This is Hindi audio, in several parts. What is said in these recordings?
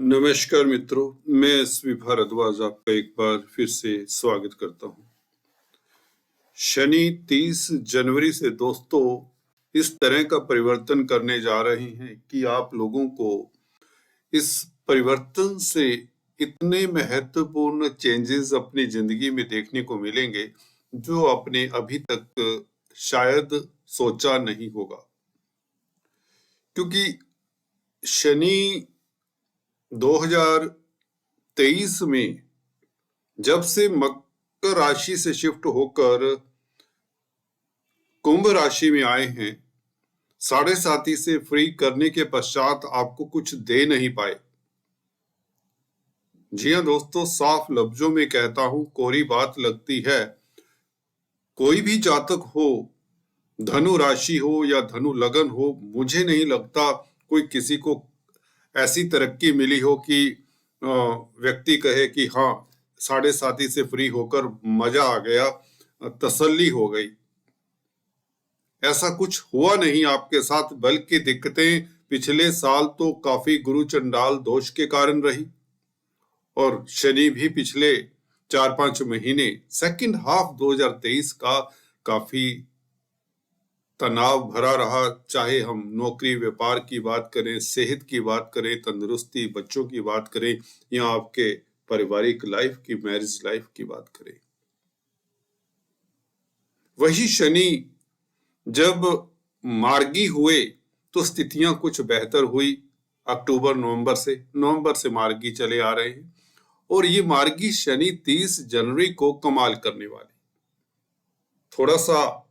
नमस्कार मित्रों, मैं एसवी भारद्वाज आपका एक बार फिर से स्वागत करता हूं। शनि 30 जनवरी से दोस्तों इस तरह का परिवर्तन करने जा रहे हैं कि आप लोगों को इस परिवर्तन से इतने महत्वपूर्ण चेंजेस अपनी जिंदगी में देखने को मिलेंगे जो आपने अभी तक शायद सोचा नहीं होगा। क्योंकि शनि 2023 में जब से मकर राशि से शिफ्ट होकर कुंभ राशि में आए हैं, साढ़े साथी से फ्री करने के पश्चात आपको कुछ दे नहीं पाए। जी हाँ दोस्तों, साफ लफ्जों में कहता हूं, कोरी बात लगती है। कोई भी जातक हो, धनु राशि हो या धनु लगन हो, मुझे नहीं लगता कोई किसी को ऐसी तरक्की मिली हो कि व्यक्ति कहे कि हाँ, साढ़े साथी से फ्री होकर मजा आ गया, तसल्ली हो गई। ऐसा कुछ हुआ नहीं आपके साथ, बल्कि दिक्कतें पिछले साल तो काफी गुरु चंडाल दोष के कारण रही और शनि भी पिछले 4-5 महीने सेकंड हाफ 2023 का काफी तनाव भरा रहा। चाहे हम नौकरी व्यापार की बात करें, सेहत की बात करें, तंदुरुस्ती, बच्चों की बात करें या आपके पारिवारिक लाइफ की, मैरिज लाइफ की बात करें। वही शनि जब मार्गी हुए तो स्थितियां कुछ बेहतर हुई। अक्टूबर नवंबर से मार्गी चले आ रहे हैं और ये मार्गी शनि 30 जनवरी को कमाल करने वाले। थोड़ा सा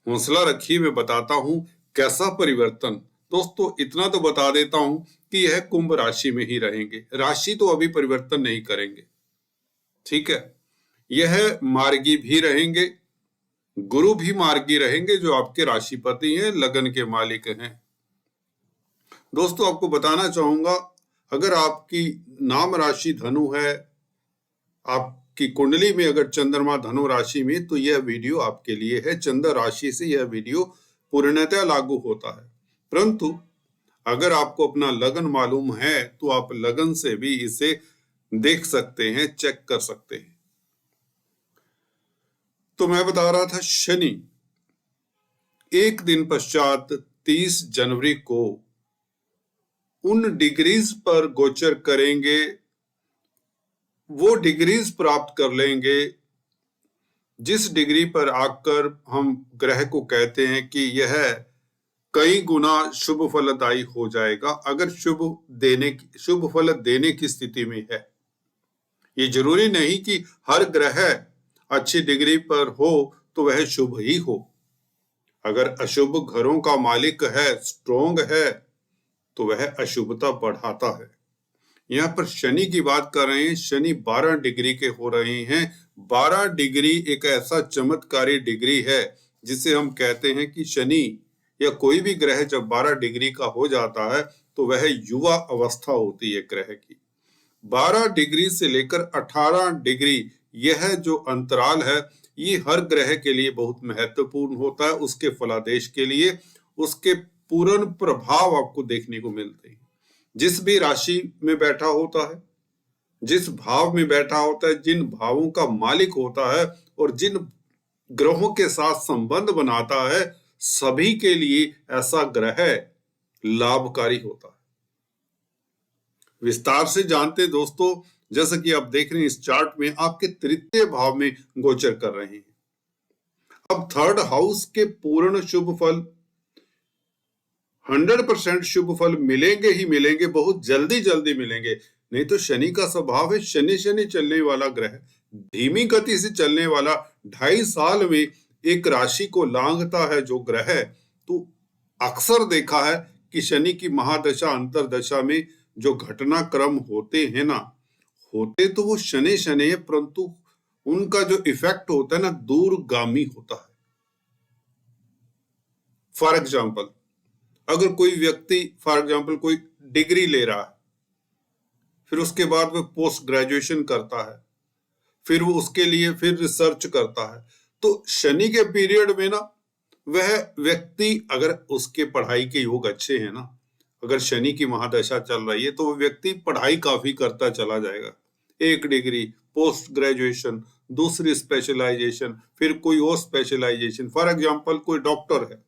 हौसला रखिए, मैं बताता हूं कैसा परिवर्तन। दोस्तों इतना तो बता देता हूं कि यह कुंभ राशि में ही रहेंगे, राशि तो अभी परिवर्तन नहीं करेंगे, ठीक है। यह मार्गी भी रहेंगे, गुरु भी मार्गी रहेंगे जो आपके राशिपति हैं, लगन के मालिक हैं। दोस्तों आपको बताना चाहूंगा, अगर आपकी नाम राशि धनु है, आपकी कुंडली में अगर चंद्रमा धनु राशि में, तो यह वीडियो आपके लिए है। चंद्र राशि से यह वीडियो पूर्णतः लागू होता है, परंतु अगर आपको अपना लगन मालूम है तो आप लगन से भी इसे देख सकते हैं, चेक कर सकते हैं। तो मैं बता रहा था, शनि एक दिन पश्चात 30 जनवरी को उन डिग्रीज पर गोचर करेंगे, वो डिग्रीज प्राप्त कर लेंगे जिस डिग्री पर आकर हम ग्रह को कहते हैं कि यह कई गुना शुभ फलदायी हो जाएगा अगर शुभ फल देने की स्थिति में है। ये जरूरी नहीं कि हर ग्रह अच्छी डिग्री पर हो तो वह शुभ ही हो। अगर अशुभ घरों का मालिक है, स्ट्रोंग है, तो वह अशुभता बढ़ाता है। यहाँ पर शनि की बात कर रहे हैं, शनि 12 डिग्री के हो रहे हैं। 12 डिग्री एक ऐसा चमत्कारी डिग्री है जिसे हम कहते हैं कि शनि या कोई भी ग्रह जब 12 डिग्री का हो जाता है तो वह युवा अवस्था होती है ग्रह की। 12 डिग्री से लेकर 18 डिग्री, यह जो अंतराल है, ये हर ग्रह के लिए बहुत महत्वपूर्ण होता है। उसके फलादेश के लिए उसके पूर्ण प्रभाव आपको देखने को मिलते हैं। जिस भी राशि में बैठा होता है, जिस भाव में बैठा होता है, जिन भावों का मालिक होता है और जिन ग्रहों के साथ संबंध बनाता है, सभी के लिए ऐसा ग्रह लाभकारी होता है। विस्तार से जानते दोस्तों, जैसा कि आप देख रहे हैं इस चार्ट में, आपके तृतीय भाव में गोचर कर रहे हैं। अब थर्ड हाउस के पूर्ण शुभ फल, 100% शुभ फल मिलेंगे ही मिलेंगे, बहुत जल्दी मिलेंगे। नहीं तो शनि का स्वभाव है, शनि चलने वाला ग्रह, धीमी गति से चलने वाला, 2.5 साल में एक राशि को लांघता है जो ग्रह। तो अक्सर देखा है कि शनि की महादशा अंतरदशा में जो घटनाक्रम होते हैं ना, होते तो वो शनि है, परंतु उनका जो इफेक्ट होता है ना, दूरगामी होता है। फॉर एग्जाम्पल, अगर कोई व्यक्ति कोई डिग्री ले रहा है, फिर उसके बाद वह पोस्ट ग्रेजुएशन करता है, फिर वो उसके लिए फिर रिसर्च करता है, तो शनि के पीरियड में ना वह व्यक्ति, अगर उसके पढ़ाई के योग अच्छे हैं ना, अगर शनि की महादशा चल रही है तो वो व्यक्ति पढ़ाई काफी करता चला जाएगा, एक डिग्री, पोस्ट ग्रेजुएशन, दूसरी स्पेशलाइजेशन, फिर कोई और स्पेशलाइजेशन। फॉर एग्जांपल कोई डॉक्टर है,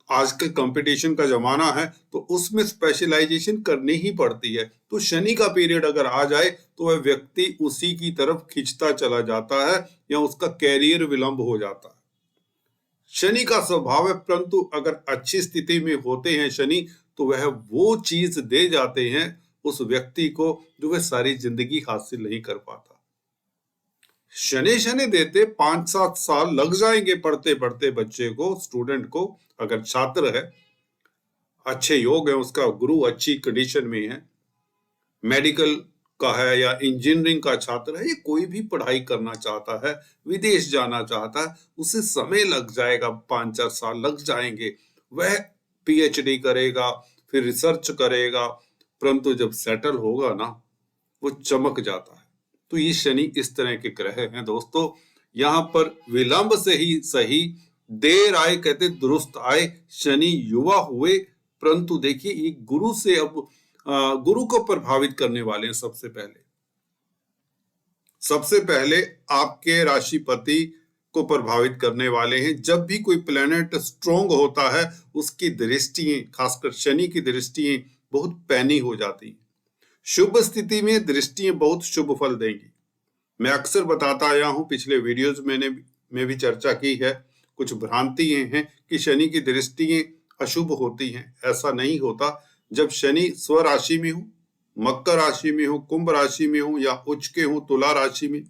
आज के कंपटीशन का जमाना है तो उसमें स्पेशलाइजेशन करनी ही पड़ती है। तो शनि का पीरियड अगर आ जाए तो वह व्यक्ति उसी की तरफ खिंचता चला जाता है या उसका कैरियर विलंब हो जाता है। शनि का स्वभाव है, परंतु अगर अच्छी स्थिति में होते हैं शनि तो वह वो चीज दे जाते हैं उस व्यक्ति को जो वह सारी जिंदगी हासिल नहीं कर पाता। शनि शनि देते 5-7 साल लग जाएंगे पढ़ते पढ़ते बच्चे को, स्टूडेंट को। अगर छात्र है, अच्छे योग है, उसका गुरु अच्छी कंडीशन में है, मेडिकल का है या इंजीनियरिंग का छात्र है, ये कोई भी पढ़ाई करना चाहता है, विदेश जाना चाहता है, उसे समय लग जाएगा, 5-4 साल लग जाएंगे। वह पीएचडी करेगा, फिर रिसर्च करेगा, परंतु जब सेटल होगा ना, वो चमक जाता है। तो ये शनि इस तरह के ग्रह हैं दोस्तों। यहाँ पर विलंब से ही सही, देर आए कहते दुरुस्त आए। शनि युवा हुए, परंतु देखिए ये गुरु से अब गुरु को प्रभावित करने वाले हैं। सबसे पहले आपके राशिपति को प्रभावित करने वाले हैं। जब भी कोई प्लेनेट स्ट्रोंग होता है उसकी दृष्टियां, खासकर शनि की दृष्टियां बहुत पैनी हो जाती हैं। शुभ स्थिति में दृष्टियां बहुत शुभ फल देंगी। मैं अक्सर बताता आया हूं, पिछले वीडियोज में भी चर्चा की है। कुछ भ्रांतियां हैं कि शनि की दृष्टियां अशुभ होती हैं, ऐसा नहीं होता। जब शनि स्वराशि में हो, मकर राशि में हो, कुंभ राशि में हो, या उच्च के हो तुला राशि में,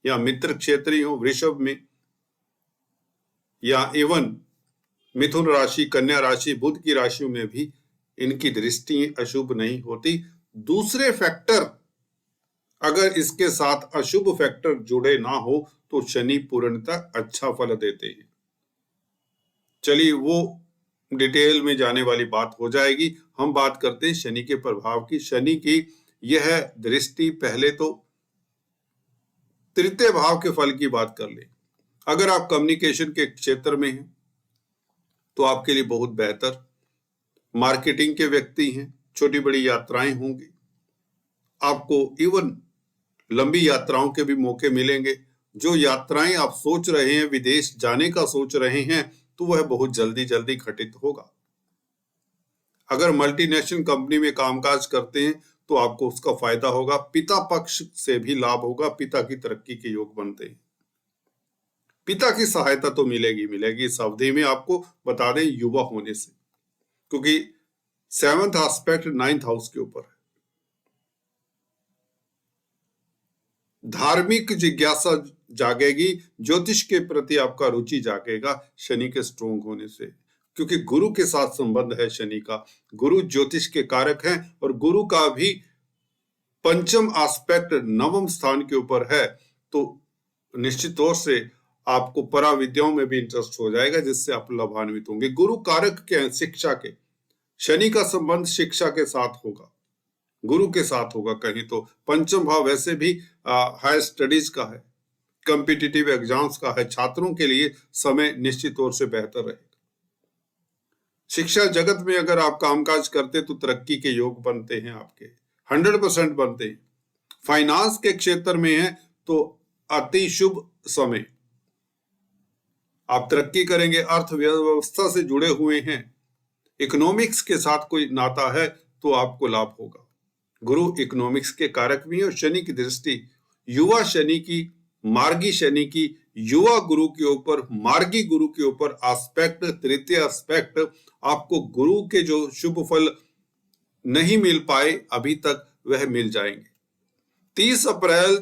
या मित्र क्षेत्रीय हो वृषभ में, या एवं मिथुन राशि, कन्या राशि, बुध की राशियों में भी इनकी दृष्टि अशुभ नहीं होती। दूसरे फैक्टर अगर इसके साथ अशुभ फैक्टर जुड़े ना हो तो शनि पूर्णतः अच्छा फल देते हैं। चलिए वो डिटेल में जाने वाली बात हो जाएगी। हम बात करते हैं शनि के प्रभाव की। शनि की यह दृष्टि, पहले तो तृतीय भाव के फल की बात कर ले। अगर आप कम्युनिकेशन के क्षेत्र में हैं तो आपके लिए बहुत बेहतर। मार्केटिंग के व्यक्ति हैं, छोटी बड़ी यात्राएं होंगी, आपको इवन लंबी यात्राओं के भी मौके मिलेंगे। जो यात्राएं आप सोच रहे हैं, विदेश जाने का सोच रहे हैं, तो वह बहुत जल्दी जल्दी घटित होगा। अगर मल्टीनेशनल कंपनी में कामकाज करते हैं तो आपको उसका फायदा होगा। पिता पक्ष से भी लाभ होगा, पिता की तरक्की के योग बनते हैं। पिता की सहायता तो मिलेगी इस अवधि में। आपको बता दें युवा होने से, क्योंकि 7th एस्पेक्ट 9th हाउस के ऊपर है। धार्मिक जिज्ञासा जागेगी, ज्योतिष के प्रति आपका रुचि जागेगा शनि के स्ट्रोंग होने से, क्योंकि गुरु के साथ संबंध है शनि का। गुरु ज्योतिष के कारक हैं और गुरु का भी पंचम एस्पेक्ट 9वें स्थान के ऊपर है। तो निश्चित तौर से आपको पराविद्याओं में भी इंटरेस्ट हो जाएगा, जिससे आप लाभान्वित होंगे। गुरु कारक के हैं शिक्षा के। शनि का संबंध शिक्षा के साथ होगा, गुरु के साथ होगा कहीं तो। पंचम भाव वैसे भी हायर स्टडीज का है, कॉम्पिटिटिव एग्जाम्स का है। छात्रों के लिए समय निश्चित तौर से बेहतर रहेगा। शिक्षा जगत में अगर आप कामकाज करते तो तरक्की के योग बनते हैं, आपके 100% बनते हैं। फाइनेंस के क्षेत्र में है तो अति शुभ समय, आप तरक्की करेंगे। अर्थव्यवस्था से जुड़े हुए हैं, इकोनॉमिक्स के साथ कोई नाता है तो आपको लाभ होगा। गुरु इकोनॉमिक्स के कारक भी है। और शनि की दृष्टि युवा शनि की, मार्गी शनि की, युवा गुरु के ऊपर, मार्गी गुरु के ऊपर एस्पेक्ट, तृतीय एस्पेक्ट, आपको गुरु के जो शुभ फल नहीं मिल पाए अभी तक वह मिल जाएंगे। 30 अप्रैल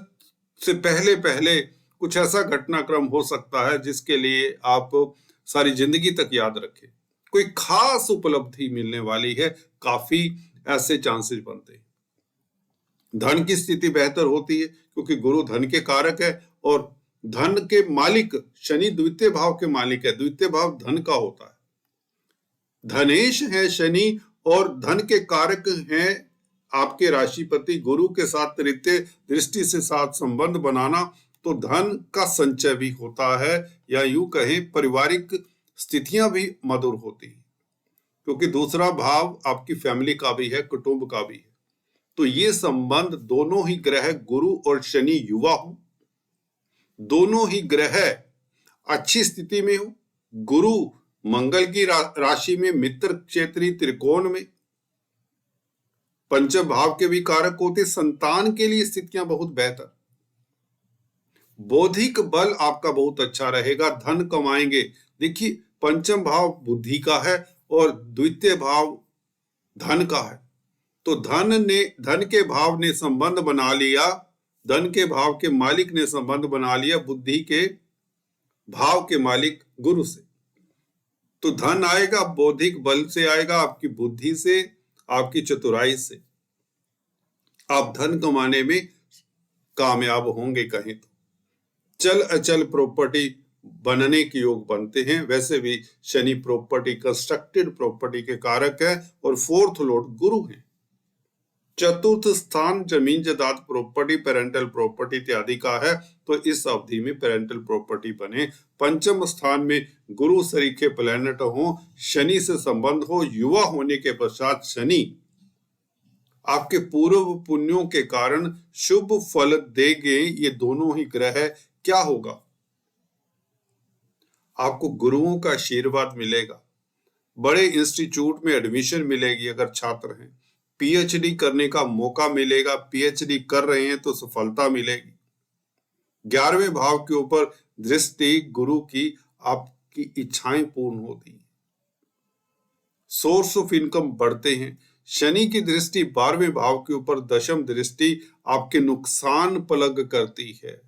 से पहले पहले कुछ ऐसा घटनाक्रम हो सकता है जिसके लिए आप सारी जिंदगी तक याद रखें। कोई खास उपलब्धि मिलने वाली है, काफी ऐसे चांसेस बनते हैं। धन की स्थिति बेहतर होती है क्योंकि गुरु धन के कारक है और धन के मालिक शनि द्वितीय भाव के मालिक है। द्वितीय भाव धन का होता है, धनेश है शनि, और धन के कारक हैं आपके राशिपति। गुरु के साथ तृतीय दृष्टि से साथ संबंध बनाना तो धन का संचय भी होता है, या यूं कहें पारिवारिक स्थितियां भी मधुर होती हैं। क्योंकि दूसरा भाव आपकी फैमिली का भी है, कुटुंब का भी है। तो ये संबंध दोनों ही ग्रह गुरु और शनि युवा हो, दोनों ही ग्रह अच्छी स्थिति में हो, गुरु मंगल की राशि में मित्र क्षेत्रीय त्रिकोण में, पंचम भाव के भी कारक होते, संतान के लिए स्थितियां बहुत बेहतर, बौद्धिक बल आपका बहुत अच्छा रहेगा, धन कमाएंगे। देखिए पंचम भाव बुद्धि का है और द्वितीय भाव धन का है, तो धन के भाव ने संबंध बना लिया, धन के भाव के मालिक ने संबंध बना लिया बुद्धि के भाव के मालिक गुरु से। तो धन आएगा बौद्धिक बल से, आएगा आपकी बुद्धि से, आपकी चतुराई से, आप धन कमाने में कामयाब होंगे। कहीं तो चल अचल प्रॉपर्टी बनने के योग बनते हैं। वैसे भी शनि प्रॉपर्टी, कंस्ट्रक्टेड प्रॉपर्टी के कारक है और फोर्थ लॉर्ड गुरु है। चतुर्थ स्थान जमीन जायदाद प्रॉपर्टी, पेरेंटल प्रॉपर्टी इत्यादि का है, तो इस अवधि में पेरेंटल प्रॉपर्टी बने। पंचम स्थान में गुरु सरीखे प्लैनेट हो, शनि से संबंध हो, युवा होने के पश्चात शनि आपके पूर्व पुण्यों के कारण शुभ फल देंगे। ये दोनों ही ग्रह क्या होगा, आपको गुरुओं का आशीर्वाद मिलेगा, बड़े इंस्टीट्यूट में एडमिशन मिलेगी अगर छात्र हैं, पीएचडी करने का मौका मिलेगा, पीएचडी कर रहे हैं तो सफलता मिलेगी। 11वें भाव के ऊपर दृष्टि गुरु की, आपकी इच्छाएं पूर्ण होती हैं, सोर्स ऑफ इनकम बढ़ते हैं। शनि की दृष्टि 12वें भाव के ऊपर, दशम दृष्टि आपके नुकसान पलग करती है।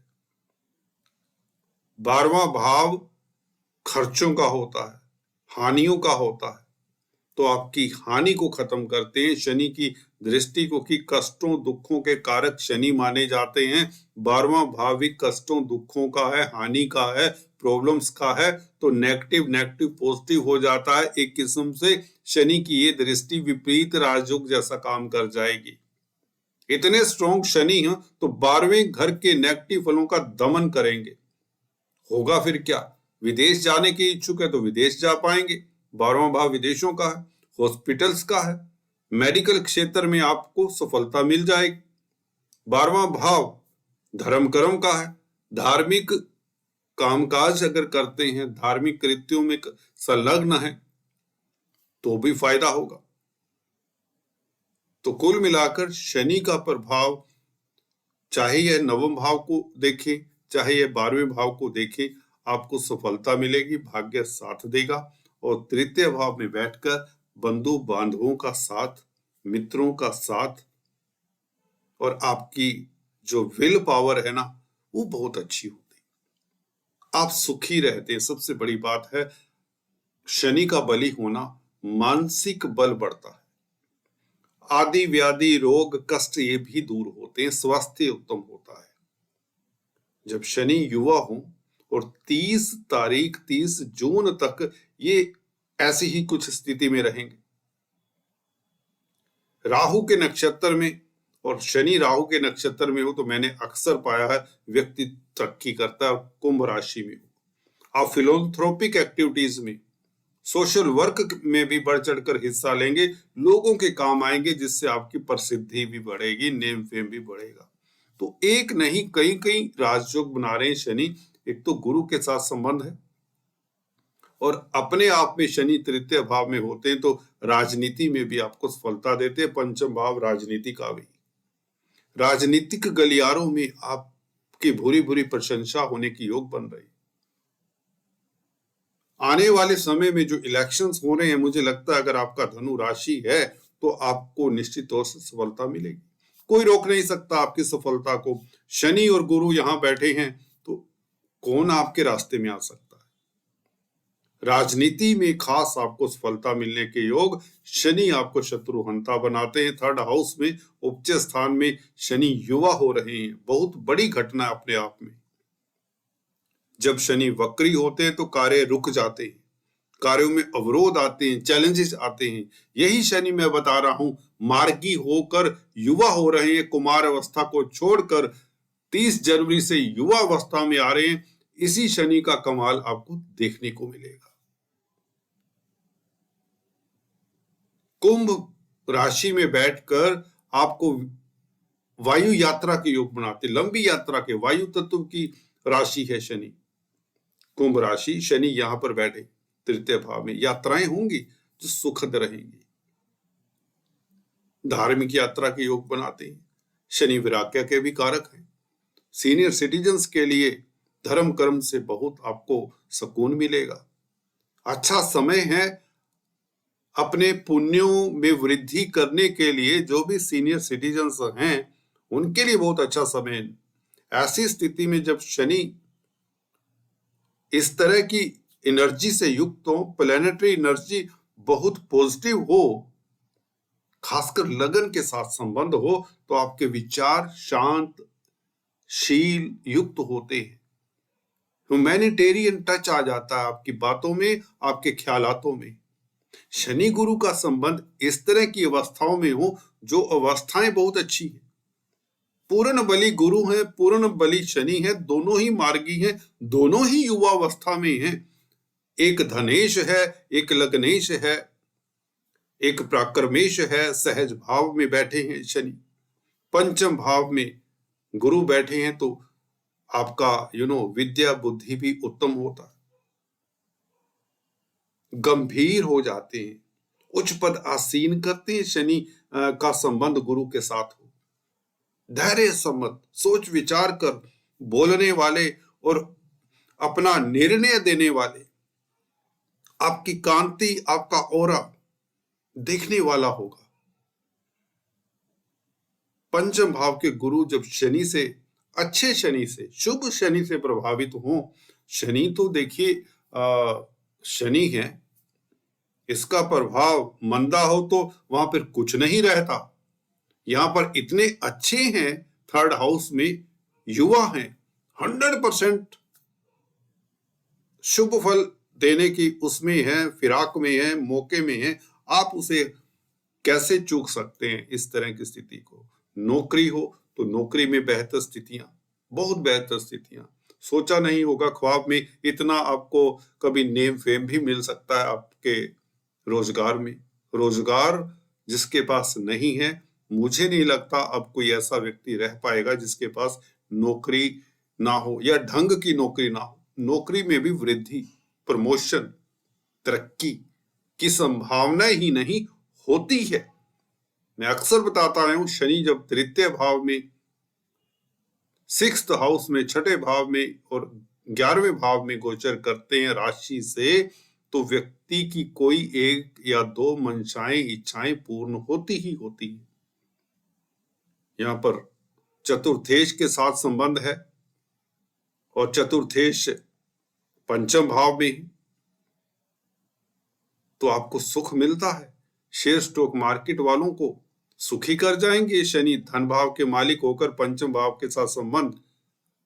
12वां भाव खर्चों का होता है, हानियों का होता है, तो आपकी हानि को खत्म करते हैं शनि की दृष्टि को, कि कष्टों दुखों के कारक शनि माने जाते हैं। 12वां भाव भी कष्टों दुखों का है, हानि का है, प्रॉब्लम्स का है, तो नेगेटिव नेगेटिव पॉजिटिव हो जाता है। एक किस्म से शनि की ये दृष्टि विपरीत राजयोग जैसा काम कर जाएगी। इतने स्ट्रॉन्ग शनि हैं तो 12वें घर के नेगेटिव फलों का दमन करेंगे। होगा फिर क्या, विदेश जाने के इच्छुक है तो विदेश जा पाएंगे, 12वां भाव विदेशों का है, हॉस्पिटल्स का है, मेडिकल क्षेत्र में आपको सफलता मिल जाएगी। 12वां भाव धर्म कर्म का है, धार्मिक कामकाज अगर करते हैं, धार्मिक कृत्यों में संलग्न है तो भी फायदा होगा। तो कुल मिलाकर शनि का प्रभाव, चाहे यह 9वें भाव को देखें, चाहे यह 12वें भाव को देखें, आपको सफलता मिलेगी, भाग्य साथ देगा। और तृतीय भाव में बैठकर बंधु बांधवों का साथ, मित्रों का साथ, और आपकी जो विल पावर है ना, वो बहुत अच्छी होती है, आप सुखी रहते हैं। सबसे बड़ी बात है शनि का बली होना, मानसिक बल बढ़ता है, आदि व्याधि रोग कष्ट ये भी दूर होते हैं, स्वास्थ्य उत्तम होता है। जब शनि युवा हो और 30 जून तक ये ऐसी ही कुछ स्थिति में रहेंगे, राहु के नक्षत्र में, और शनि राहु के नक्षत्र में हो तो मैंने अक्सर पाया है व्यक्ति तरक्की करता है। कुंभ राशि में हो, आप फिलोंथ्रोपिक एक्टिविटीज में, सोशल वर्क में भी बढ़ चढ़कर हिस्सा लेंगे, लोगों के काम आएंगे, जिससे आपकी प्रसिद्धि भी बढ़ेगी, नेम फेम भी बढ़ेगा। तो एक नहीं कई कई राजयोग बना रहे हैं शनि। एक तो गुरु के साथ संबंध है, और अपने आप में शनि तृतीय भाव में होते हैं तो राजनीति में भी आपको सफलता देते हैं। पंचम भाव राजनीति का भी, राजनीतिक गलियारों में आपकी भूरी भूरी प्रशंसा होने की योग बन रही। आने वाले समय में जो इलेक्शंस हो रहे हैं, मुझे लगता है अगर आपका धनु राशि है तो आपको निश्चित तौर से सफलता मिलेगी, कोई रोक नहीं सकता आपकी सफलता को। शनि और गुरु यहां बैठे हैं तो कौन आपके रास्ते में आ सकता है। राजनीति में खास आपको सफलता मिलने के योग, शनि आपको शत्रुहंता बनाते हैं। 3rd हाउस में उच्च स्थान में शनि युवा हो रहे हैं, बहुत बड़ी घटना अपने आप में। जब शनि वक्री होते हैं तो कार्य रुक जाते हैं, कार्यों में अवरोध आते हैं, चैलेंजेस आते हैं। यही शनि मैं बता रहा हूं, मार्गी होकर युवा हो रहे हैं, कुमार अवस्था को छोड़कर 30 जनवरी से युवा अवस्था में आ रहे हैं। इसी शनि का कमाल आपको देखने को मिलेगा। कुंभ राशि में बैठकर आपको वायु यात्रा के योग बनाते, लंबी यात्रा के, वायु तत्व की राशि है शनि, कुंभ राशि। शनि यहां पर बैठे तृतीय भाव में, यात्राएं होंगी जो सुखद रहेंगी, धार्मिक यात्रा के योग बनाते हैं। शनि विराग्य के भी कारक हैं। सीनियर सिटीजन्स के लिए धर्म कर्म से बहुत आपको सुकून मिलेगा। अच्छा समय है अपने पुण्यों में वृद्धि करने के लिए। जो भी सीनियर सिटीजन्स हैं उनके लिए बहुत अच्छा समय है। ऐसी स्थिति में जब शनि इस तरह की एनर्जी से युक्त हो, प्लैनेटरी एनर्जी बहुत पॉजिटिव हो, खासकर लगन के साथ संबंध हो, तो आपके विचार शांत शील युक्त होते हैं। ह्यूमैनिटेरियन टच आ जाता है आपकी बातों में, आपके ख्यालातों में। शनि गुरु का संबंध इस तरह की अवस्थाओं में हो जो अवस्थाएं बहुत अच्छी है। पूर्ण बली गुरु है, पूर्ण बली शनि है, दोनों ही मार्गी हैं, दोनों ही युवा अवस्था में हैं। एक धनेश है, एक लग्नेश है, एक प्राक्रमेश है, सहज भाव में बैठे हैं शनि। पंचम भाव में गुरु बैठे हैं तो आपका विद्या बुद्धि भी उत्तम होता है, गंभीर हो जाते हैं, उच्च पद आसीन करते हैं। शनि का संबंध गुरु के साथ हो, धैर्य सम्मत सोच विचार कर बोलने वाले और अपना निर्णय देने वाले, आपकी कांति, आपका ऑरा देखने वाला होगा। पंचम भाव के गुरु जब शनि से, अच्छे शनि से, शुभ शनि से प्रभावित हो, शनि तो देखिए शनि है, इसका प्रभाव मंदा हो तो वहां पर कुछ नहीं रहता। यहां पर इतने अच्छे हैं, थर्ड हाउस में युवा हैं, 100% शुभ फल देने की उसमें है, फिराक में है, मौके में है। आप उसे कैसे चूक सकते हैं इस तरह की स्थिति को। नौकरी हो तो नौकरी में बेहतर स्थितियां, बहुत बेहतर स्थितियां, सोचा नहीं होगा ख्वाब में इतना आपको कभी नेम फेम भी मिल सकता है आपके रोजगार में। रोजगार जिसके पास नहीं है, मुझे नहीं लगता अब कोई ऐसा व्यक्ति रह पाएगा जिसके पास नौकरी ना हो या ढंग की नौकरी ना हो। नौकरी में भी वृद्धि, प्रमोशन, तरक्की की संभावना ही नहीं होती है। मैं अक्सर बताता हूं, शनि जब तृतीय भाव में, 6th हाउस में, छठे भाव में और 11वें भाव में गोचर करते हैं राशि से, तो व्यक्ति की कोई एक या दो मंशाएं, इच्छाएं पूर्ण होती ही होती है। यहां पर चतुर्थेश के साथ संबंध है और चतुर्थेश पंचम भाव में ही, तो आपको सुख मिलता है। शेयर स्टॉक मार्केट वालों को सुखी कर जाएंगे शनि, धन भाव के मालिक होकर पंचम भाव के साथ संबंध,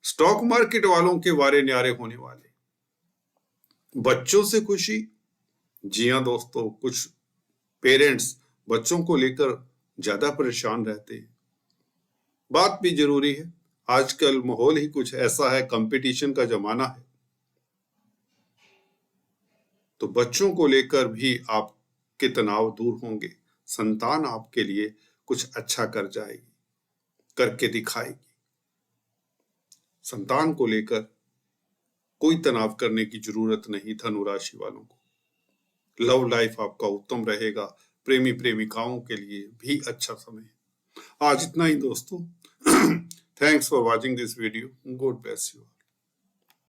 स्टॉक मार्केट वालों के वारे न्यारे होने वाले। बच्चों से खुशी, जी हाँ दोस्तों, कुछ पेरेंट्स बच्चों को लेकर ज्यादा परेशान रहते हैं। बात भी जरूरी है, आजकल माहौल ही कुछ ऐसा है, कंपटीशन का जमाना है, तो बच्चों को लेकर भी आपके तनाव दूर होंगे। संतान आपके लिए कुछ अच्छा कर जाएगी, करके दिखाएगी। संतान को लेकर कोई तनाव करने की जरूरत नहीं धनु राशि वालों को। लव लाइफ आपका उत्तम रहेगा, प्रेमी प्रेमिकाओं के लिए भी अच्छा समय है। आज इतना ही दोस्तों। Thanks for watching this video. God bless you.